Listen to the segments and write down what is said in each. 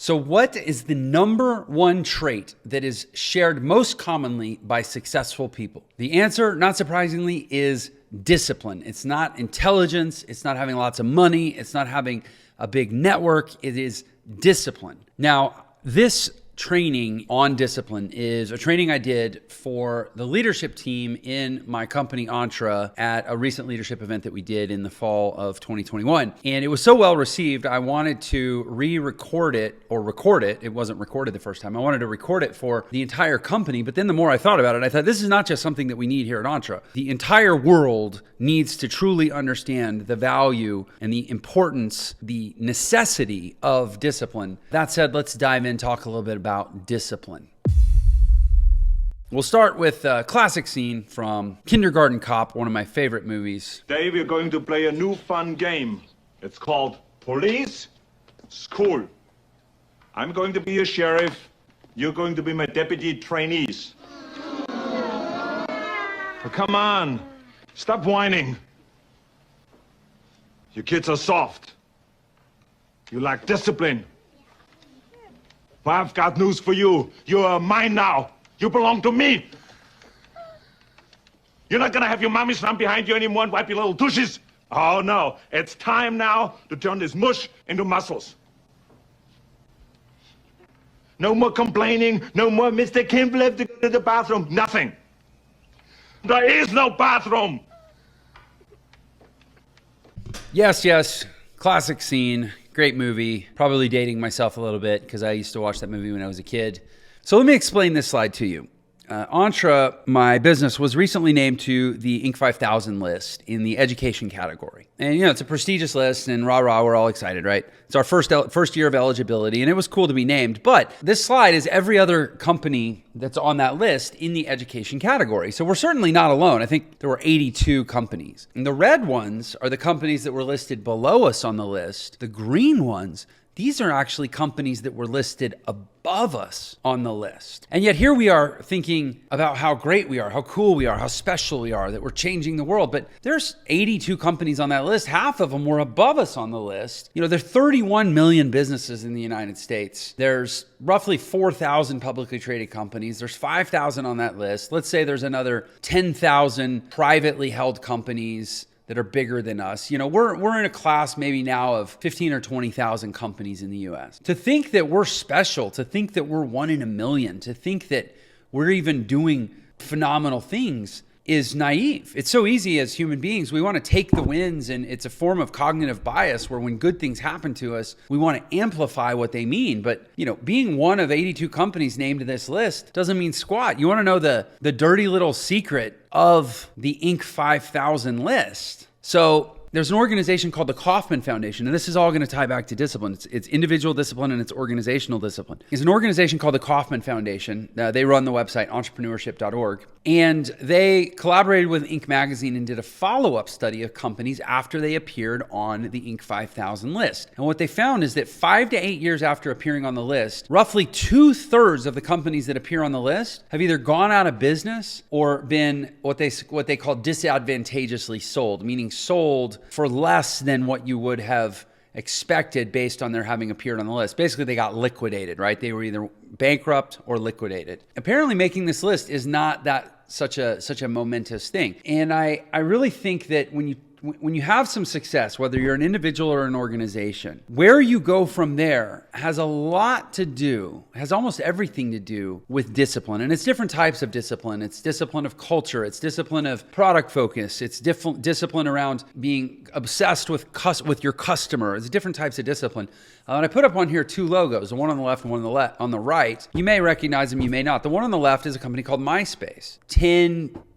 So what is the number one trait that is shared most commonly by successful people? The answer, not surprisingly, is discipline. It's not intelligence. It's not having lots of money. It's not having a big network. It is discipline. Now, this training on discipline is a training I did for the leadership team in my company Entre at a recent leadership event that we did in the fall of 2021. And it was so well received, I wanted to re-record it or record it. It wasn't recorded the first time. I wanted to record it for the entire company. But then the more I thought about it, I thought this is not just something that we need here at Entre. The entire world needs to truly understand the value and the importance, the necessity of discipline. That said, let's dive in, talk a little bit about discipline. We'll start with a classic scene from Kindergarten Cop, one of my favorite movies. Today we're going to play a new fun game. It's called Police School. I'm going to be your sheriff. You're going to be my deputy trainees. Oh, come on. Stop whining. You kids are soft. You lack discipline. Well, I've got news for you. You are mine now. You belong to me. You're not gonna have your mommies run behind you anymore and wipe your little douches. Oh no, it's time now to turn this mush into muscles. No more complaining, no more Mr. Kimball have to go to the bathroom, nothing. There is no bathroom. Yes, classic scene, great movie. Probably dating myself a little bit because I used to watch that movie when I was a kid. So let me explain this slide to you. Entre, my business, was recently named to the Inc. 5000 list in the education category. And, you know, it's a prestigious list, and rah-rah, we're all excited, right? It's our first year of eligibility, and it was cool to be named. But this slide is every other company that's on that list in the education category. So we're certainly not alone. I think there were 82 companies. And the red ones are the companies that were listed below us on the list. The green ones, these are actually companies that were listed above us on the list. And yet here we are thinking about how great we are, how cool we are, how special we are, that we're changing the world. But there's 82 companies on that list. Half of them were above us on the list. You know, there are 31 million businesses in the United States. There's roughly 4,000 publicly traded companies. There's 5,000 on that list. Let's say there's another 10,000 privately held companies that are bigger than us. You know, we're in a class maybe now of 15 or 20,000 companies in the US. To think that we're special, to think that we're one in a million, to think that we're even doing phenomenal things is naive. It's so easy as human beings. We want to take the wins, and it's a form of cognitive bias where when good things happen to us, we want to amplify what they mean. But, you know, being one of 82 companies named to this list doesn't mean squat. You want to know the dirty little secret of the Inc. 5000 list. So there's an organization called the Kauffman Foundation, and this is all going to tie back to discipline. It's individual discipline and it's organizational discipline. It's an organization called the Kauffman Foundation. They run the website entrepreneurship.org, and they collaborated with Inc. magazine and did a follow-up study of companies after they appeared on the Inc. 5000 list. And what they found is that 5 to 8 years after appearing on the list, roughly 2/3 of the companies that appear on the list have either gone out of business or been what they call disadvantageously sold, meaning sold for less than what you would have expected based on their having appeared on the list. Basically, they got liquidated, right? They were either bankrupt or liquidated. Apparently, making this list is not that such a momentous thing. And I really think that when you have some success, whether you're an individual or an organization, where you go from there has a lot to do, has almost everything to do with discipline. And it's different types of discipline. It's discipline of culture. It's discipline of product focus. It's discipline around being obsessed with your customer. It's different types of discipline. And I put up on here 2 logos, the one on the left and one on the right. You may recognize them, you may not. The one on the left is a company called MySpace.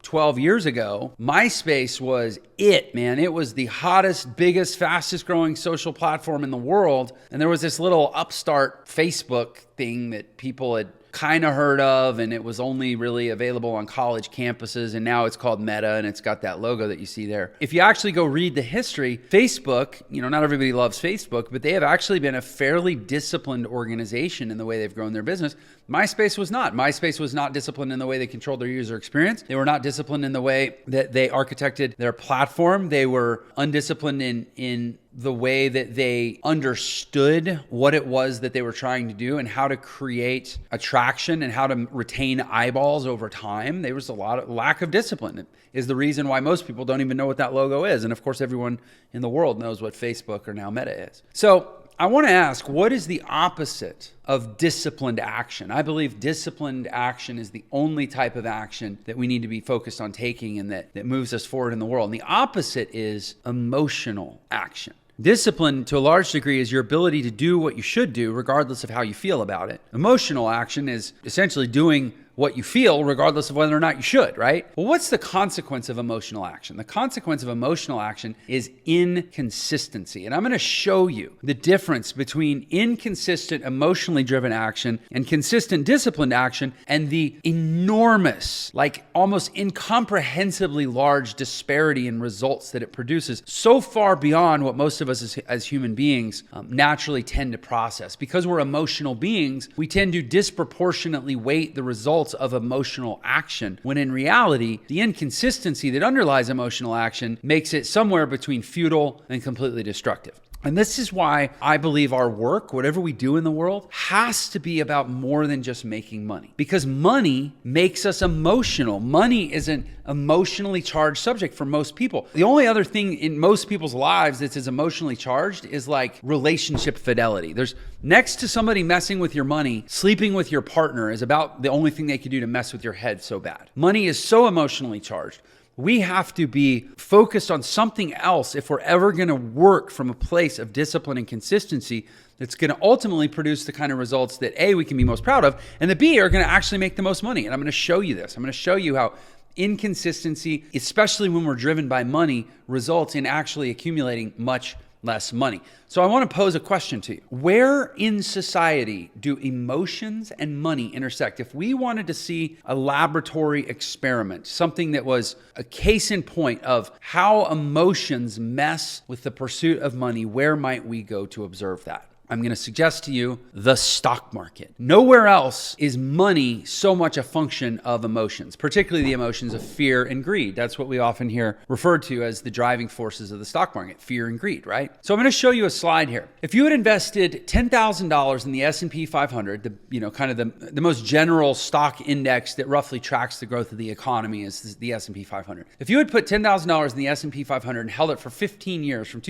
12 years ago, MySpace was it, man. It was the hottest, biggest, fastest growing social platform in the world. And there was this little upstart Facebook thing that people had kind of heard of, and it was only really available on college campuses, and now it's called Meta, and it's got that logo that you see there. If you actually go read the history, Facebook, you know, not everybody loves Facebook, but they have actually been a fairly disciplined organization in the way they've grown their business. MySpace was not. MySpace was not disciplined in the way they controlled their user experience. They were not disciplined in the way that they architected their platform. They were undisciplined in the way that they understood what it was that they were trying to do and how to create attraction and how to retain eyeballs over time. There was a lot of lack of discipline. It is the reason why most people don't even know what that logo is. And of course, everyone in the world knows what Facebook or now Meta is. So I want to ask, what is the opposite of disciplined action? I believe disciplined action is the only type of action that we need to be focused on taking and that moves us forward in the world. And the opposite is emotional action. Discipline, to a large degree, is your ability to do what you should do regardless of how you feel about it. Emotional action is essentially doing what you feel regardless of whether or not you should, right? Well, what's the consequence of emotional action? The consequence of emotional action is inconsistency. And I'm going to show you the difference between inconsistent, emotionally driven action and consistent, disciplined action, and the enormous, like almost incomprehensibly large disparity in results that it produces, so far beyond what most of us as human beings naturally tend to process. Because we're emotional beings, we tend to disproportionately weight the results of emotional action, when in reality, the inconsistency that underlies emotional action makes it somewhere between futile and completely destructive. And this is why I believe our work, whatever we do in the world, has to be about more than just making money. Because money makes us emotional. Money is an emotionally charged subject for most people. The only other thing in most people's lives that's as emotionally charged is like relationship fidelity. There's next to somebody messing with your money, sleeping with your partner is about the only thing they could do to mess with your head so bad. Money is so emotionally charged. We have to be focused on something else if we're ever going to work from a place of discipline and consistency that's going to ultimately produce the kind of results that A, we can be most proud of, and that B, are going to actually make the most money. And I'm going to show you this. I'm going to show you how inconsistency, especially when we're driven by money, results in actually accumulating much less money. So I want to pose a question to you. Where in society do emotions and money intersect? If we wanted to see a laboratory experiment, something that was a case in point of how emotions mess with the pursuit of money, where might we go to observe that? I'm going to suggest to you the stock market. Nowhere else is money so much a function of emotions, particularly the emotions of fear and greed. That's what we often hear referred to as the driving forces of the stock market, fear and greed, right? So I'm going to show you a slide here. If you had invested $10,000 in the S&P 500, the most general stock index that roughly tracks the growth of the economy is the S&P 500. If you had put $10,000 in the S&P 500 and held it for 15 years, from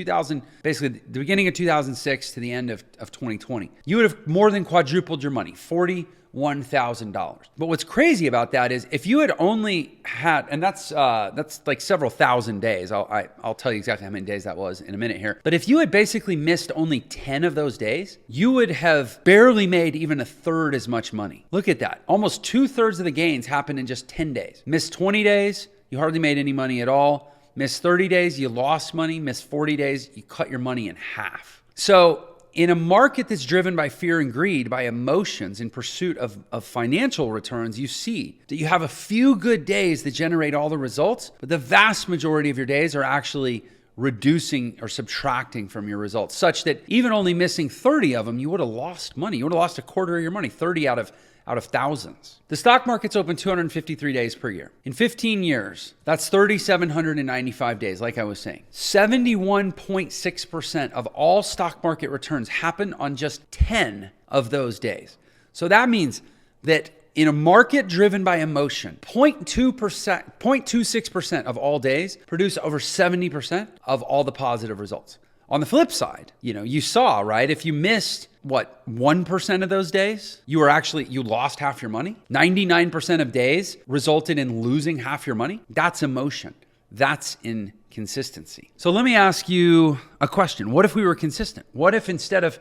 basically the beginning of 2006 to the end of 2020, you would have more than quadrupled your money, $41,000. But what's crazy about that is if you had only had, and that's like several thousand days. I'll tell you exactly how many days that was in a minute here. But if you had basically missed only 10 of those days, you would have barely made even a third as much money. Look at that. Almost 2/3 of the gains happened in just 10 days. Missed 20 days, you hardly made any money at all. Missed 30 days, you lost money. Missed 40 days, you cut your money in half. So in a market that's driven by fear and greed, by emotions in pursuit of financial returns, you see that you have a few good days that generate all the results, but the vast majority of your days are actually reducing or subtracting from your results, such that even only missing 30 of them, you would have lost money. You would have lost a quarter of your money, 30 out of thousands. The stock market's open 253 days per year. In 15 years, that's 3,795 days, like I was saying. 71.6% of all stock market returns happen on just 10 of those days. So that means that in a market driven by emotion, 0.26% of all days produce over 70% of all the positive results. On the flip side, you saw, right? If you missed 1% of those days, you lost half your money. 99% of days resulted in losing half your money. That's emotion. That's inconsistency. So let me ask you a question. What if we were consistent? What if instead of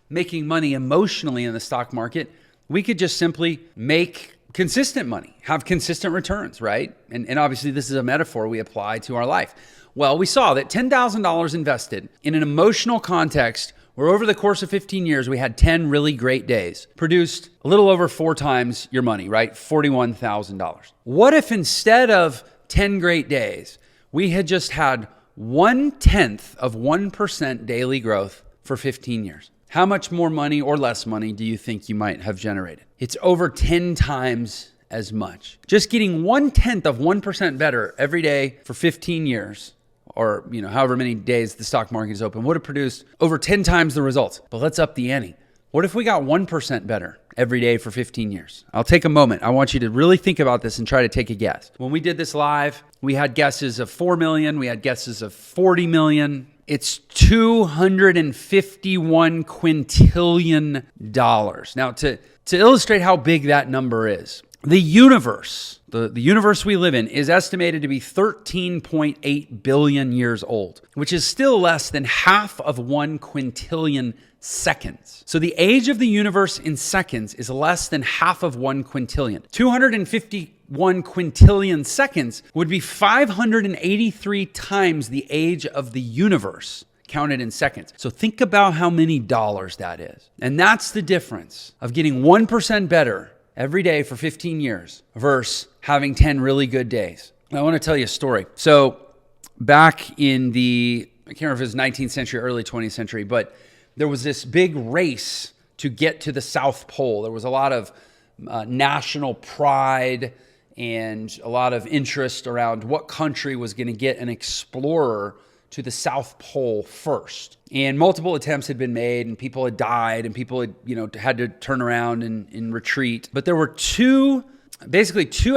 making money emotionally in the stock market, we could just simply make consistent money, have consistent returns, right? And obviously this is a metaphor we apply to our life. Well, we saw that $10,000 invested in an emotional context where over the course of 15 years, we had 10 really great days, produced a little over 4 times your money, right? $41,000. What if instead of 10 great days, we had just had 1/10 of 1% daily growth for 15 years? How much more money or less money do you think you might have generated? It's over 10 times as much. Just getting 1/10 of 1% better every day for 15 years or however many days the stock market is open, would have produced over 10 times the results. But let's up the ante. What if we got 1% better every day for 15 years? I'll take a moment. I want you to really think about this and try to take a guess. When we did this live, we had guesses of 4 million. We had guesses of 40 million. It's $251 quintillion. Now, to illustrate how big that number is, the universe, the universe we live in, is estimated to be 13.8 billion years old, which is still less than half of 1 quintillion seconds. So the age of the universe in seconds is less than half of 1 quintillion. 251 quintillion seconds would be 583 times the age of the universe counted in seconds. So think about how many dollars that is. And that's the difference of getting 1% better every day for 15 years versus having 10 really good days. I want to tell you a story. So back in I can't remember if it was 19th century, early 20th century, but there was this big race to get to the South Pole. There was a lot of national pride and a lot of interest around what country was going to get an explorer to the South Pole first. And multiple attempts had been made, and people had died, and people had, had to turn around and retreat. But there were two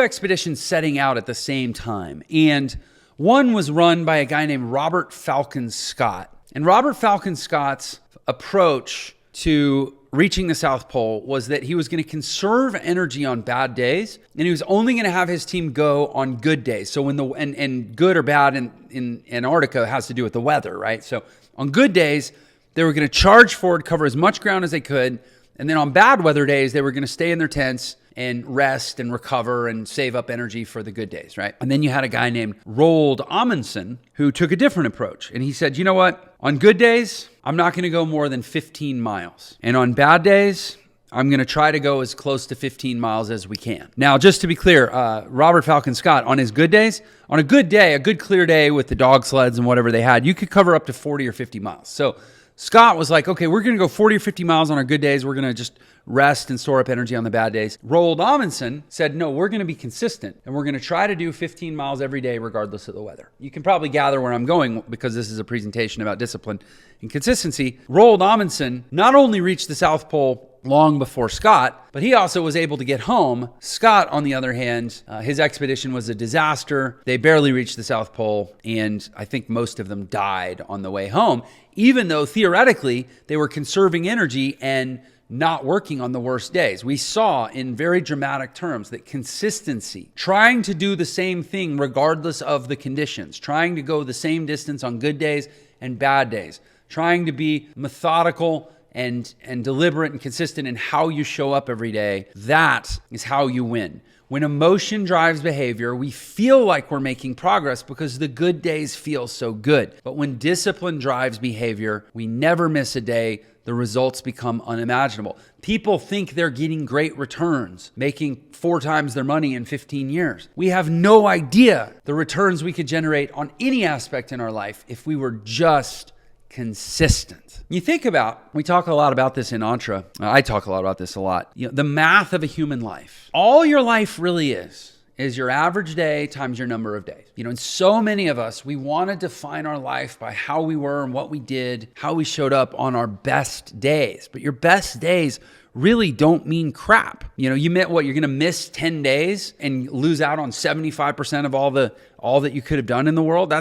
expeditions setting out at the same time. And one was run by a guy named Robert Falcon Scott. And Robert Falcon Scott's approach to reaching the South Pole was that he was going to conserve energy on bad days, and he was only going to have his team go on good days. So when and good or bad in Antarctica has to do with the weather, right? So on good days, they were going to charge forward, cover as much ground as they could, and then on bad weather days, they were going to stay in their tents and rest and recover and save up energy for the good days, right? And then you had a guy named Roald Amundsen who took a different approach. And he said, you know what? On good days, I'm not going to go more than 15 miles. And on bad days, I'm going to try to go as close to 15 miles as we can. Now, just to be clear, Robert Falcon Scott, on his good days, on a good day, a good clear day with the dog sleds and whatever they had, you could cover up to 40 or 50 miles. So Scott was like, okay, we're going to go 40 or 50 miles on our good days. We're going to just rest and store up energy on the bad days. Roald Amundsen said, no, we're going to be consistent, and we're going to try to do 15 miles every day regardless of the weather. You can probably gather where I'm going because this is a presentation about discipline and consistency. Roald Amundsen not only reached the South Pole long before Scott, but he also was able to get home. Scott, on the other hand, his expedition was a disaster. They barely reached the South Pole, and I think most of them died on the way home, even though theoretically they were conserving energy and not working on the worst days. We saw in very dramatic terms that consistency, trying to do the same thing regardless of the conditions, trying to go the same distance on good days and bad days, trying to be methodical and deliberate and consistent in how you show up every day, that is how you win. When emotion drives behavior, we feel like we're making progress because the good days feel so good. But when discipline drives behavior, we never miss a day. The results become unimaginable. People think they're getting great returns, making 4 times their money in 15 years. We have no idea the returns we could generate on any aspect in our life if we were just consistent. You think about, we talk a lot about this in Entre. I talk a lot about this a lot. The math of a human life. All your life really is your average day times your number of days. And so many of us, we want to define our life by how we were and what we did, how we showed up on our best days. But your best days really don't mean crap. You meant what? You're going to miss 10 days and lose out on 75% of all that you could have done in the world.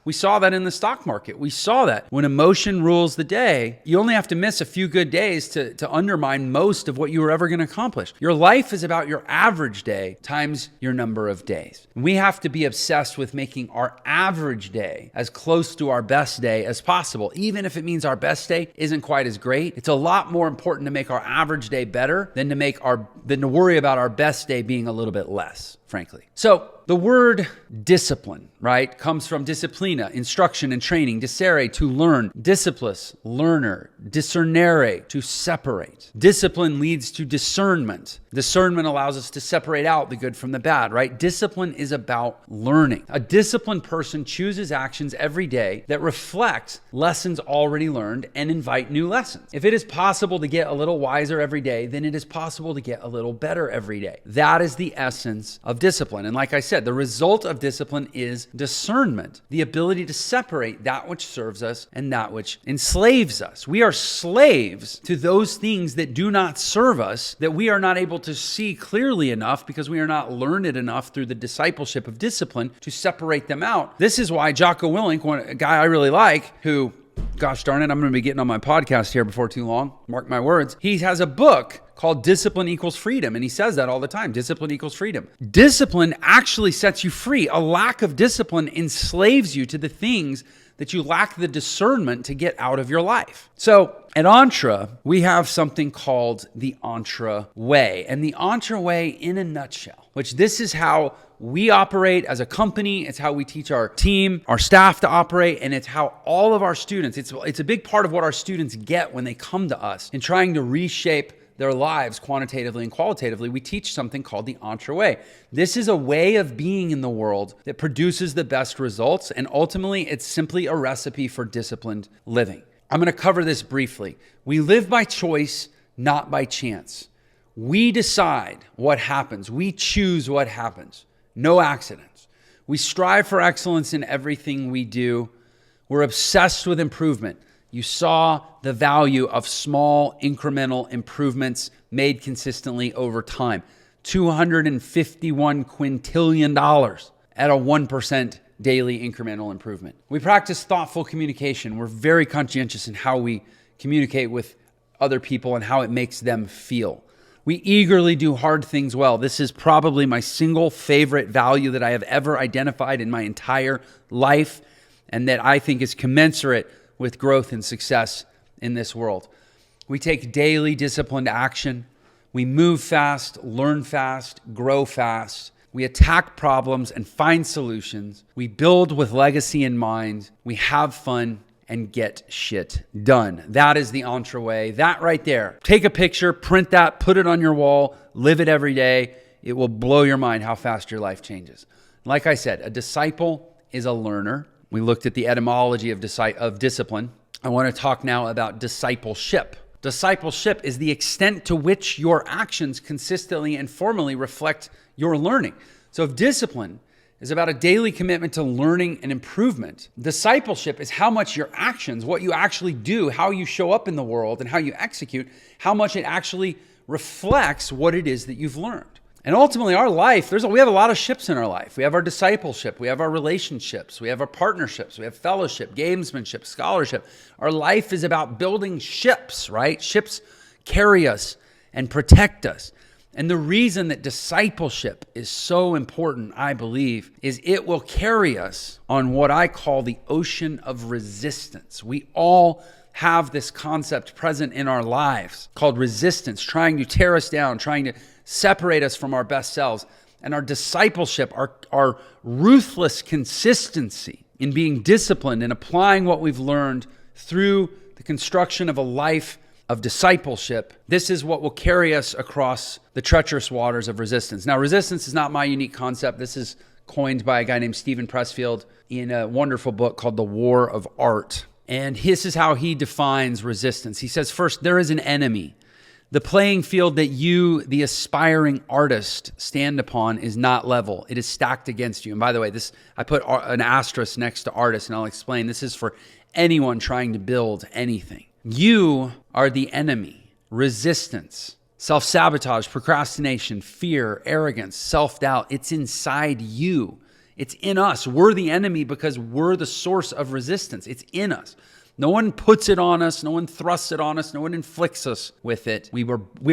We saw that in the stock market. We saw that when emotion rules the day, you only have to miss a few good days to undermine most of what you were ever going to accomplish. Your life is about your average day times your number of days. We have to be obsessed with making our average day as close to our best day as possible. Even if it means our best day isn't quite as great, it's a lot more important to make our average day better than to worry about our best day being a little bit less, frankly. So the word discipline, right, comes from disciplina, instruction and training, discere, to learn, disciplis, learner, discernere, to separate. Discipline leads to discernment. Discernment allows us to separate out the good from the bad, right? Discipline is about learning. A disciplined person chooses actions every day that reflect lessons already learned and invite new lessons. If it is possible to get a little wiser every day, then it is possible to get a little better every day. That is the essence of discipline. And like I said, the result of discipline is discernment, the ability to separate that which serves us and that which enslaves us. We are slaves to those things that do not serve us, that we are not able to see clearly enough because we are not learned enough through the discipleship of discipline to separate them out. This is why Jocko Willink, a guy I really like, who, gosh darn it, I'm going to be getting on my podcast here before too long, mark my words, he has a book called Discipline Equals Freedom, and he says that all the time, discipline equals freedom. Discipline actually sets you free. A lack of discipline enslaves you to the things that you lack the discernment to get out of your life. So at Entre, we have something called the Entre Way. And the Entre Way in a nutshell, which this is how we operate as a company. It's how we teach our team, our staff to operate. And it's how all of our students, it's a big part of what our students get when they come to us in trying to reshape their lives quantitatively and qualitatively. We teach something called the Entre Way. This is a way of being in the world that produces the best results. And ultimately, it's simply a recipe for disciplined living. I'm going to cover this briefly. We live by choice, not by chance. We decide what happens. We choose what happens. No accidents. We strive for excellence in everything we do. We're obsessed with improvement. You saw the value of small incremental improvements made consistently over time. $251 quintillion at a 1% daily incremental improvement. We practice thoughtful communication. We're very conscientious in how we communicate with other people and how it makes them feel. We eagerly do hard things well. This is probably my single favorite value that I have ever identified in my entire life, and that I think is commensurate with growth and success in this world. We take daily disciplined action. We move fast, learn fast, grow fast. We attack problems and find solutions. We build with legacy in mind. We have fun and get shit done. That is the Entre Way. That right there. Take a picture, print that, put it on your wall, live it every day. It will blow your mind how fast your life changes. Like I said, a disciple is a learner. We looked at the etymology of discipline. I want to talk now about discipleship. Discipleship is the extent to which your actions consistently and formally reflect your learning. So if discipline is about a daily commitment to learning and improvement, discipleship is how much your actions, what you actually do, how you show up in the world and how you execute, how much it actually reflects what it is that you've learned. And ultimately, our life, we have a lot of ships in our life. We have our discipleship, we have our relationships, we have our partnerships, we have fellowship, gamesmanship, scholarship. Our life is about building ships, right? Ships carry us and protect us. And the reason that discipleship is so important, I believe, is it will carry us on what I call the ocean of resistance. We all have this concept present in our lives called resistance, trying to tear us down, trying to separate us from our best selves. And our discipleship, our ruthless consistency in being disciplined and applying what we've learned through the construction of a life of discipleship, this is what will carry us across the treacherous waters of resistance. Now, resistance is not my unique concept. This is coined by a guy named Stephen Pressfield in a wonderful book called The War of Art. And this is how he defines resistance. He says, first, there is an enemy. The playing field that you, the aspiring artist, stand upon is not level. It is stacked against you. And by the way, I put an asterisk next to artist, and I'll explain. This is for anyone trying to build anything. You are the enemy. Resistance, self-sabotage, procrastination, fear, arrogance, self-doubt. It's inside you. It's in us. We're the enemy because we're the source of resistance. It's in us. No one puts it on us. No one thrusts it on us. No one inflicts us with it. We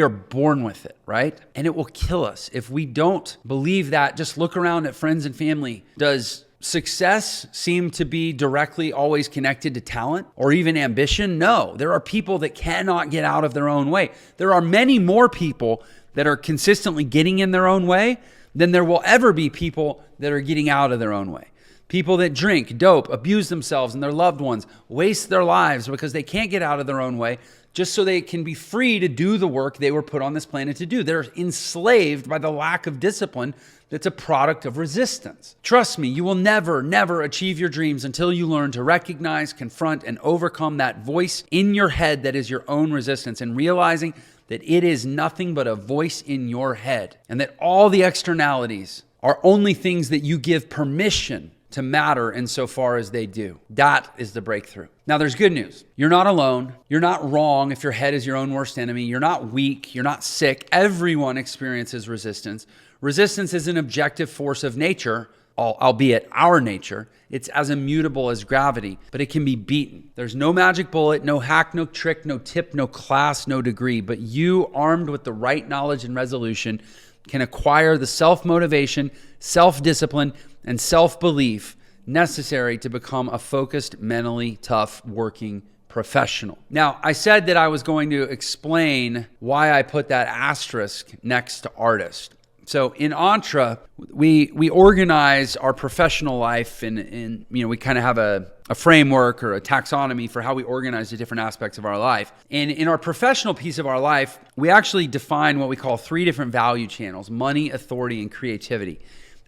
are born with it, right? And it will kill us. If we don't believe that, just look around at friends and family. Does success seem to be directly always connected to talent or even ambition? No. There are people that cannot get out of their own way. There are many more people that are consistently getting in their own way than there will ever be people that are getting out of their own way. People that drink, dope, abuse themselves and their loved ones, waste their lives because they can't get out of their own way just so they can be free to do the work they were put on this planet to do. They're enslaved by the lack of discipline that's a product of resistance. Trust me, you will never, never achieve your dreams until you learn to recognize, confront, and overcome that voice in your head that is your own resistance, and realizing that it is nothing but a voice in your head, and that all the externalities are only things that you give permission to matter insofar as they do. That is the breakthrough. Now, there's good news. You're not alone. You're not wrong if your head is your own worst enemy. You're not weak. You're not sick. Everyone experiences resistance. Resistance is an objective force of nature, albeit our nature. It's as immutable as gravity, but it can be beaten. There's no magic bullet, no hack, no trick, no tip, no class, no degree, but you, armed with the right knowledge and resolution, can acquire the self-motivation, self-discipline, and self-belief necessary to become a focused, mentally tough, working professional. Now, I said that I was going to explain why I put that asterisk next to artist. So in Entre, we organize our professional life and we kind of have a framework or a taxonomy for how we organize the different aspects of our life. And in our professional piece of our life, we actually define what we call 3 different value channels: money, authority, and creativity.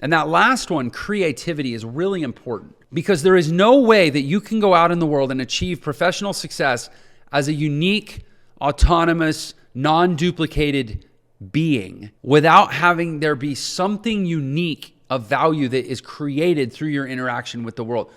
And that last one, creativity, is really important because there is no way that you can go out in the world and achieve professional success as a unique, autonomous, non-duplicated being without having there be something unique of value that is created through your interaction with the world.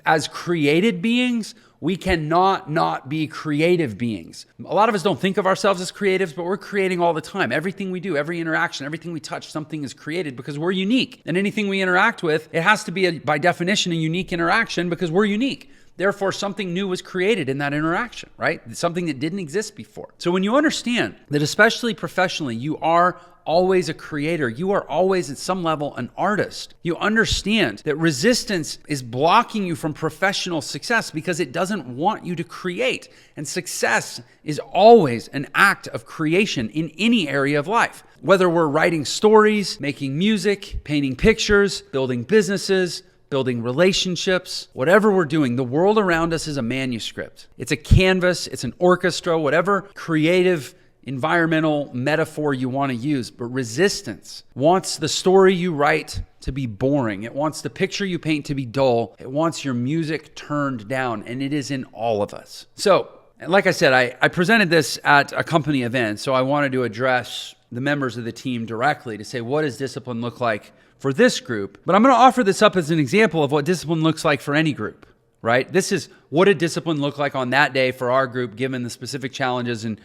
As created beings, we cannot not be creative beings. A lot of us don't think of ourselves as creatives, but we're creating all the time. Everything we do, every interaction, everything we touch, something is created because we're unique. And anything we interact with, it has to be, by definition, a unique interaction because we're unique. Therefore, something new was created in that interaction, right? Something that didn't exist before. So when you understand that, especially professionally, you are always a creator, you are always at some level an artist, you understand that resistance is blocking you from professional success because it doesn't want you to create. And success is always an act of creation in any area of life. Whether we're writing stories, making music, painting pictures, building businesses, building relationships, whatever we're doing, the world around us is a manuscript. It's a canvas, it's an orchestra, whatever creative environmental metaphor you want to use. But resistance wants the story you write to be boring. It wants the picture you paint to be dull. It wants your music turned down, and it is in all of us. So, like I said, I presented this at a company event, so I wanted to address the members of the team directly to say, what does discipline look like for this group? But I'm going to offer this up as an example of what discipline looks like for any group, right? This is what did discipline look like on that day for our group, given the specific challenges and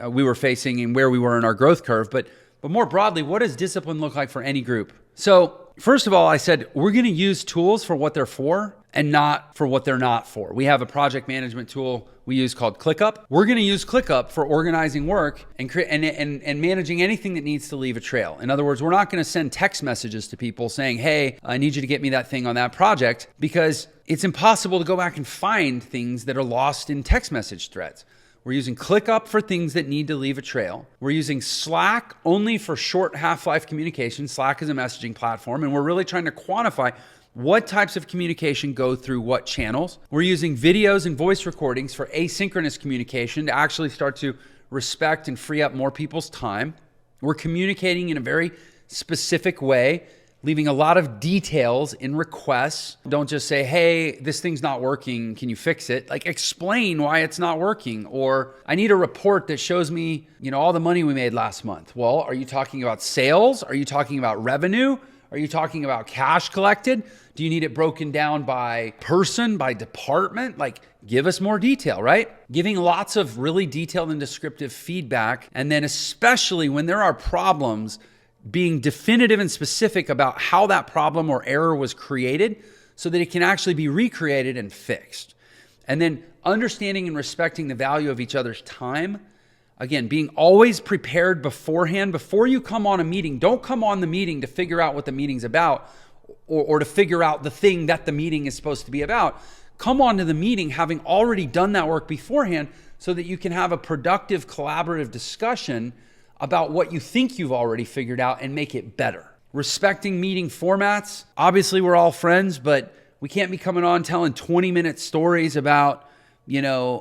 we were facing and where we were in our growth curve. But more broadly, what does discipline look like for any group? So first of all, I said, we're going to use tools for what they're for and not for what they're not for. We have a project management tool we use called ClickUp. We're going to use ClickUp for organizing work and managing anything that needs to leave a trail. In other words, we're not going to send text messages to people saying, hey, I need you to get me that thing on that project, because it's impossible to go back and find things that are lost in text message threads. We're using ClickUp for things that need to leave a trail. We're using Slack only for short half-life communication. Slack is a messaging platform, and we're really trying to quantify what types of communication go through what channels. We're using videos and voice recordings for asynchronous communication to actually start to respect and free up more people's time. We're communicating in a very specific way, leaving a lot of details in requests. Don't just say, hey, this thing's not working, can you fix it? Like, explain why it's not working. Or I need a report that shows me, all the money we made last month. Well, are you talking about sales? Are you talking about revenue? Are you talking about cash collected? Do you need it broken down by person, by department? Like, give us more detail, right? Giving lots of really detailed and descriptive feedback. And then especially when there are problems, being definitive and specific about how that problem or error was created so that it can actually be recreated and fixed. And then understanding and respecting the value of each other's time. Again, being always prepared beforehand. Before you come on a meeting, don't come on the meeting to figure out what the meeting's about or to figure out the thing that the meeting is supposed to be about. Come on to the meeting having already done that work beforehand so that you can have a productive, collaborative discussion about what you think you've already figured out and make it better. Respecting meeting formats. Obviously, we're all friends, but we can't be coming on telling 20-minute stories about,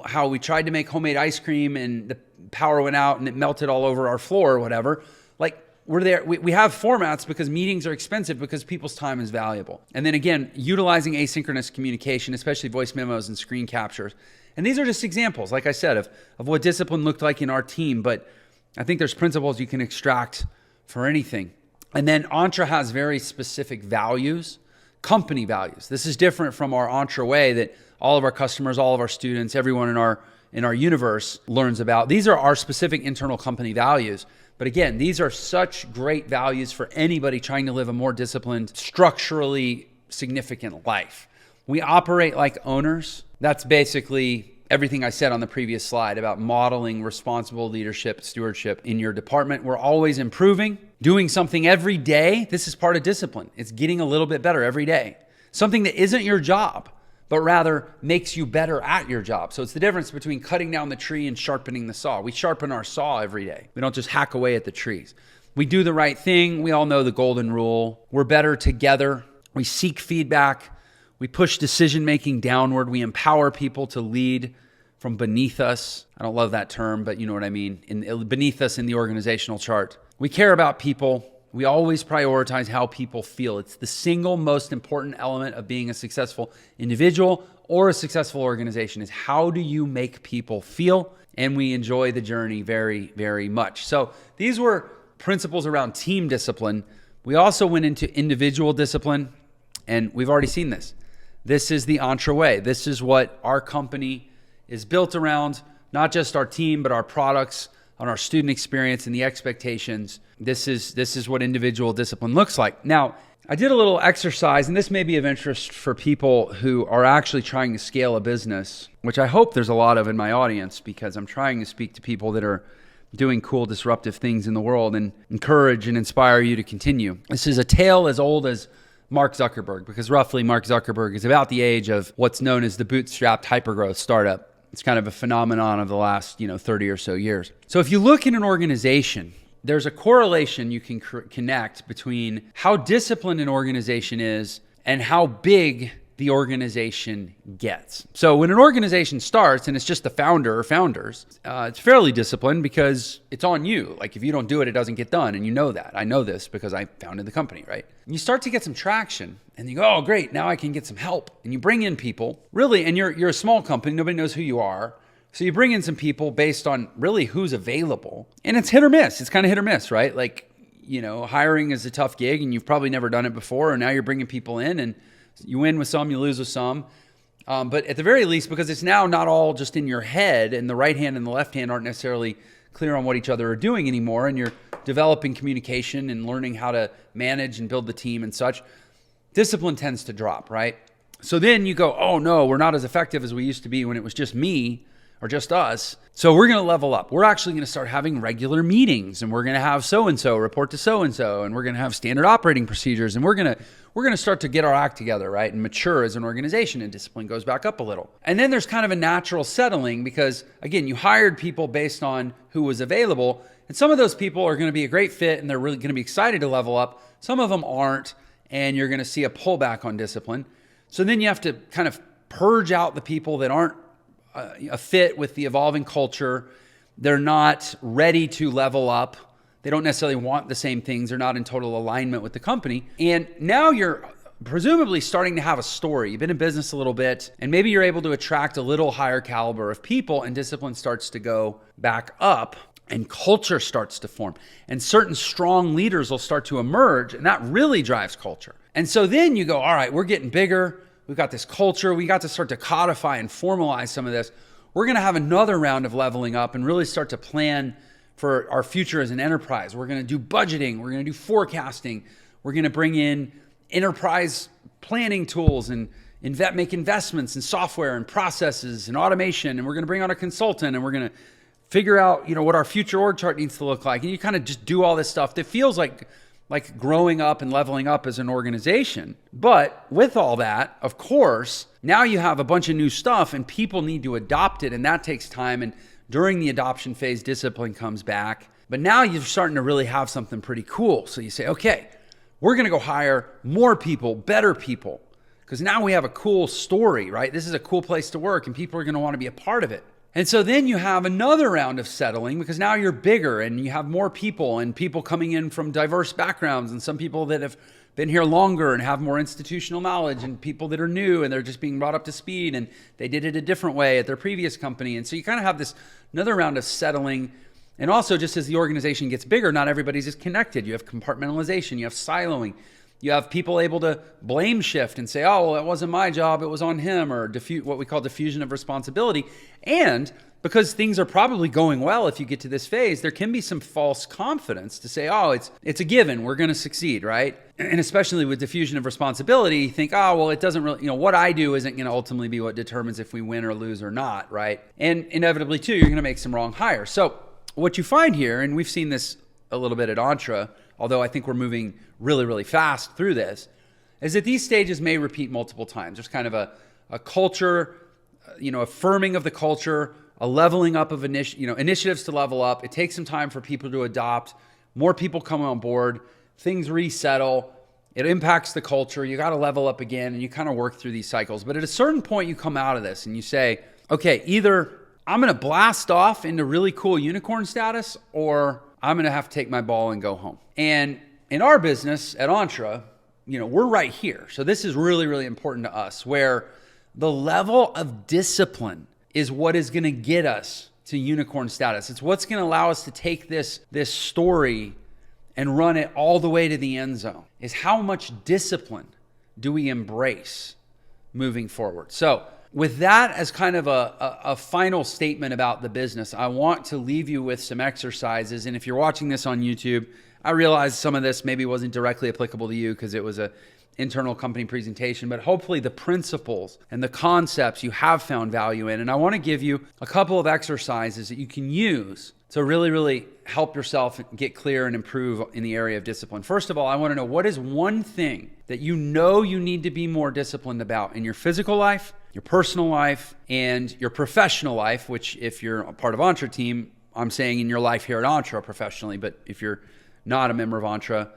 how we tried to make homemade ice cream and the power went out and it melted all over our floor or whatever. Like, we're there. We have formats because meetings are expensive because people's time is valuable. And then again, utilizing asynchronous communication, especially voice memos and screen captures. And these are just examples, like I said, of what discipline looked like in our team. But I think there's principles you can extract for anything. And then Entre has very specific values, company values. This is different from our Entre way that all of our customers, all of our students, everyone in our universe learns about. These are our specific internal company values. But again, these are such great values for anybody trying to live a more disciplined, structurally significant life. We operate like owners. That's basically everything I said on the previous slide about modeling responsible leadership, stewardship in your department. We're always improving, doing something every day. This is part of discipline. It's getting a little bit better every day. Something that isn't your job, but rather makes you better at your job. So it's the difference between cutting down the tree and sharpening the saw. We sharpen our saw every day. We don't just hack away at the trees. We do the right thing. We all know the golden rule. We're better together. We seek feedback. We push decision-making downward. We empower people to lead from beneath us. I don't love that term, but you know what I mean. Beneath us in the organizational chart. We care about people. We always prioritize how people feel. It's the single most important element of being a successful individual or a successful organization is how do you make people feel? And we enjoy the journey very, very much. So these were principles around team discipline. We also went into individual discipline, and we've already seen this. This is the Entre way. This is what our company is built around, not just our team, but our products, on our student experience and the expectations. This is what individual discipline looks like. Now, I did a little exercise, and this may be of interest for people who are actually trying to scale a business, which I hope there's a lot of in my audience because I'm trying to speak to people that are doing cool, disruptive things in the world and encourage and inspire you to continue. This is a tale as old as Mark Zuckerberg, because roughly Mark Zuckerberg is about the age of what's known as the bootstrapped hypergrowth startup. It's kind of a phenomenon of the last 30 or so years. So if you look in an organization, there's a correlation you can connect between how disciplined an organization is and how big the organization gets. So when an organization starts and it's just the founder or founders, it's fairly disciplined because it's on you. Like if you don't do it, it doesn't get done. And you know that. I know this because I founded the company, right? And you start to get some traction and you go, oh, great, now I can get some help. And you bring in people, really, and you're a small company, nobody knows who you are. So you bring in some people based on really who's available. And it's hit or miss. It's kind of hit or miss, right? Like, hiring is a tough gig and you've probably never done it before. And now you're bringing people in and you win with some, you lose with some. But at the very least, because it's now not all just in your head and the right hand and the left hand aren't necessarily clear on what each other are doing anymore, and you're developing communication and learning how to manage and build the team and such, discipline tends to drop, right? So then you go, oh no, we're not as effective as we used to be when it was just me or just us. So we're going to level up. We're actually going to start having regular meetings, and we're going to have so-and-so report to so-and-so, and we're going to have standard operating procedures, and we're going to start to get our act together, right? And mature as an organization, and discipline goes back up a little. And then there's kind of a natural settling because, again, you hired people based on who was available, and some of those people are going to be a great fit, and they're really going to be excited to level up. Some of them aren't, and you're going to see a pullback on discipline. So then you have to kind of purge out the people that aren't a fit with the evolving culture. They're not ready to level up. They don't necessarily want the same things. They're not in total alignment with the company. And now you're presumably starting to have a story. You've been in business a little bit, and maybe you're able to attract a little higher caliber of people, and discipline starts to go back up, and culture starts to form. And certain strong leaders will start to emerge, and that really drives culture. And so then you go, all right, we're getting bigger. We've got this culture. We got to start to codify and formalize some of this. We're going to have another round of leveling up and really start to plan for our future as an enterprise. We're going to do budgeting. We're going to do forecasting. We're going to bring in enterprise planning tools and make investments in software and processes and automation. And we're going to bring on a consultant, and we're going to figure out, what our future org chart needs to look like. And you kind of just do all this stuff that feels like growing up and leveling up as an organization. But with all that, of course, now you have a bunch of new stuff and people need to adopt it, and that takes time. And during the adoption phase, discipline comes back. But now you're starting to really have something pretty cool. So you say, okay, we're going to go hire more people, better people, because now we have a cool story, right? This is a cool place to work and people are going to want to be a part of it. And so then you have another round of settling because now you're bigger and you have more people and people coming in from diverse backgrounds, and some people that have been here longer and have more institutional knowledge, and people that are new and they're just being brought up to speed and they did it a different way at their previous company. And so you kind of have this another round of settling, And also, just as the organization gets bigger, not everybody's as connected. You have compartmentalization, you have siloing, you have people able to blame shift and say, oh, well, it wasn't my job, it was on him, or what we call diffusion of responsibility. And because things are probably going well if you get to this phase, there can be some false confidence to say, oh, it's a given, we're going to succeed, right? And especially with diffusion of responsibility, you think, oh, well, it doesn't really, what I do isn't going to ultimately be what determines if we win or lose or not, right? And inevitably, too, you're going to make some wrong hires. So what you find here, and we've seen this a little bit at Entre, although I think we're moving really, really fast through this, is that these stages may repeat multiple times. There's kind of a culture, affirming of the culture, a leveling up of initiatives to level up. It takes some time for people to adopt. More people come on board. Things resettle. It impacts the culture. You got to level up again, and you kind of work through these cycles. But at a certain point, you come out of this and you say, okay, either I'm going to blast off into really cool unicorn status, or I'm going to have to take my ball and go home. And in our business at Entre, we're right here. So this is really, really important to us, where the level of discipline is what is going to get us to unicorn status. It's what's going to allow us to take this story and run it all the way to the end zone, is how much discipline do we embrace moving forward. So with that as kind of a final statement about the business, I want to leave you with some exercises. And if you're watching this on YouTube, I realize some of this maybe wasn't directly applicable to you because it was a internal company presentation, but hopefully the principles and the concepts you have found value in. And I want to give you a couple of exercises that you can use to really, really help yourself get clear and improve in the area of discipline. First of all, I want to know, what is one thing that you need to be more disciplined about in your physical life, your personal life, and your professional life, which if you're a part of Entre team, I'm saying in your life here at Entre professionally, but if you're not a member of Entre,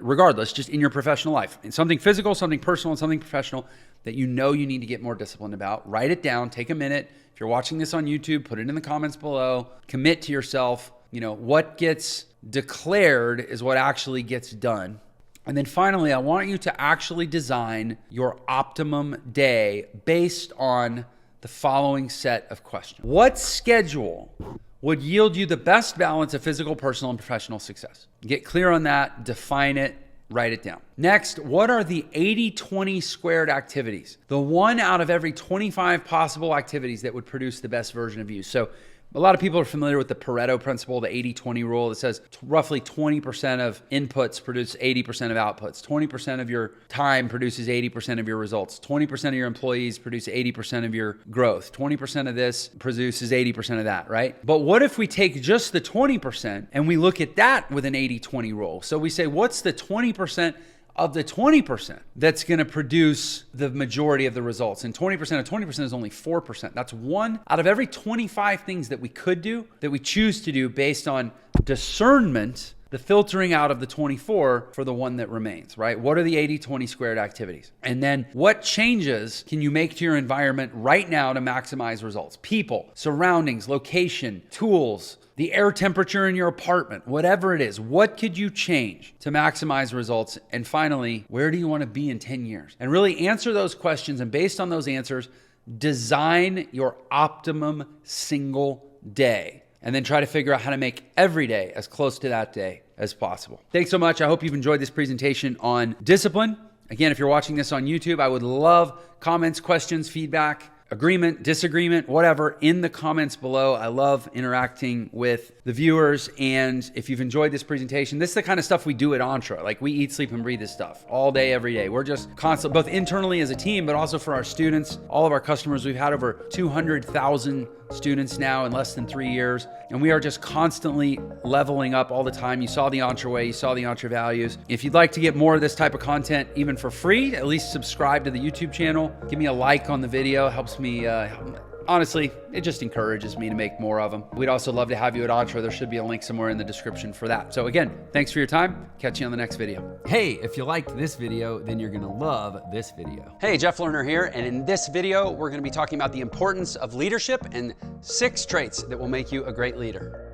regardless, just in your professional life. And something physical, something personal, and something professional that you need to get more disciplined about. Write it down, take a minute. If you're watching this on YouTube, put it in the comments below. Commit to yourself. What gets declared is what actually gets done. And then finally, I want you to actually design your optimum day based on the following set of questions. What schedule would yield you the best balance of physical, personal, and professional success? Get clear on that, define it, write it down. Next, what are the 80-20 squared activities? The one out of every 25 possible activities that would produce the best version of you. So a lot of people are familiar with the Pareto principle, the 80-20 rule that says roughly 20% of inputs produce 80% of outputs. 20% of your time produces 80% of your results. 20% of your employees produce 80% of your growth. 20% of this produces 80% of that, right? But what if we take just the 20% and we look at that with an 80-20 rule? So we say, what's the 20% of the 20% that's going to produce the majority of the results? And 20% of 20% is only 4%. That's one out of every 25 things that we could do, that we choose to do based on discernment, the filtering out of the 24 for the one that remains, right? What are the 80-20 squared activities? And then what changes can you make to your environment right now to maximize results? People, surroundings, location, tools, the air temperature in your apartment, whatever it is, what could you change to maximize results? And finally, where do you want to be in 10 years? And really answer those questions, and based on those answers, design your optimum single day. And then try to figure out how to make every day as close to that day as possible. Thanks so much. I hope you've enjoyed this presentation on discipline. Again, if you're watching this on YouTube, I would love comments, questions, feedback, agreement, disagreement, whatever, in the comments below. I love interacting with the viewers. And if you've enjoyed this presentation, this is the kind of stuff we do at Entre. Like, we eat, sleep, and breathe this stuff all day, every day. We're just constant, both internally as a team, but also for our students, all of our customers. We've had over 200,000 students now in less than 3 years. And we are just constantly leveling up all the time. You saw the Entre way, you saw the Entre values. If you'd like to get more of this type of content, even for free, at least subscribe to the YouTube channel. Give me a like on the video, helps me, honestly, it just encourages me to make more of them. We'd also love to have you at Entre. There should be a link somewhere in the description for that. So again, thanks for your time. Catch you on the next video. Hey, if you liked this video, then you're gonna love this video. Hey, Jeff Lerner here, and in this video, we're gonna be talking about the importance of leadership and 6 traits that will make you a great leader.